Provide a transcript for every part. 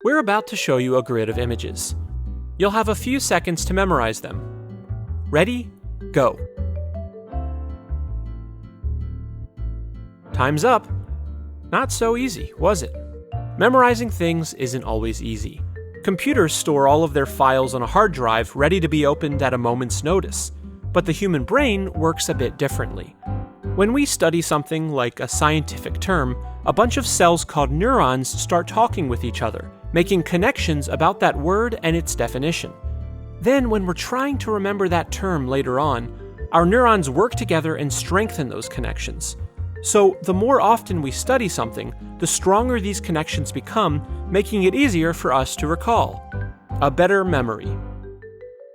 We're about to show you a grid of images. You'll have a few seconds to memorize them. Ready? Go. Time's up. Not so easy, was it? Memorizing things isn't always easy. Computers store all of their files on a hard drive ready to be opened at a moment's notice, but the human brain works a bit differently. When we study something like a scientific term, a bunch of cells called neurons start talking with each other, making connections about that word and its definition. Then, when we're trying to remember that term later on, our neurons work together and strengthen those connections. So, the more often we study something, the stronger these connections become, making it easier for us to recall. A better memory.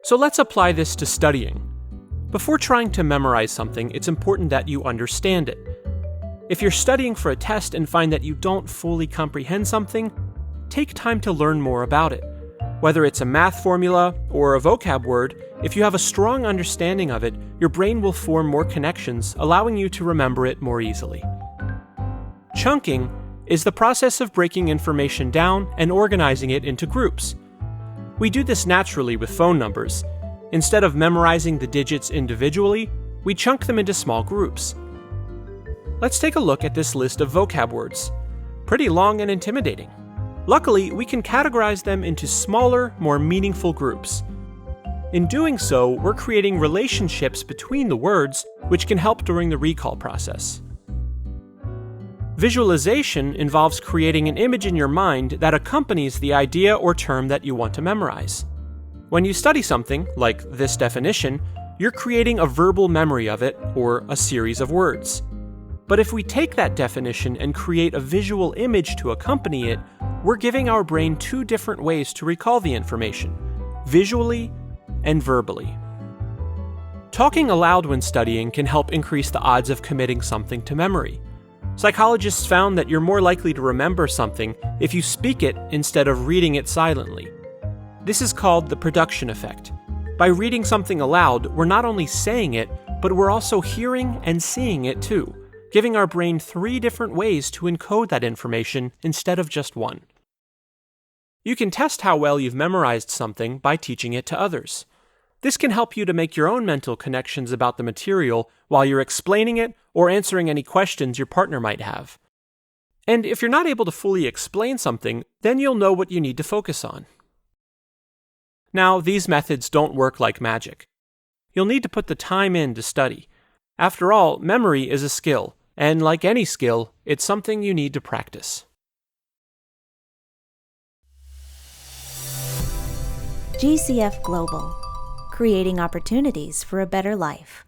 So let's apply this to studying. Before trying to memorize something, it's important that you understand it. If you're studying for a test and find that you don't fully comprehend something, take time to learn more about it. Whether it's a math formula or a vocab word, if you have a strong understanding of it, your brain will form more connections, allowing you to remember it more easily. Chunking is the process of breaking information down and organizing it into groups. We do this naturally with phone numbers. Instead of memorizing the digits individually, we chunk them into small groups. Let's take a look at this list of vocab words. Pretty long and intimidating. Luckily, we can categorize them into smaller, more meaningful groups. In doing so, we're creating relationships between the words, which can help during the recall process. Visualization involves creating an image in your mind that accompanies the idea or term that you want to memorize. When you study something, like this definition, you're creating a verbal memory of it, or a series of words. But if we take that definition and create a visual image to accompany it, we're giving our brain two different ways to recall the information, visually and verbally. Talking aloud when studying can help increase the odds of committing something to memory. Psychologists found that you're more likely to remember something if you speak it instead of reading it silently. This is called the production effect. By reading something aloud, we're not only saying it, but we're also hearing and seeing it too, giving our brain three different ways to encode that information instead of just one. You can test how well you've memorized something by teaching it to others. This can help you to make your own mental connections about the material while you're explaining it or answering any questions your partner might have. And if you're not able to fully explain something, then you'll know what you need to focus on. Now, these methods don't work like magic. You'll need to put the time in to study. After all, memory is a skill, and like any skill, it's something you need to practice. GCF Global, creating opportunities for a better life.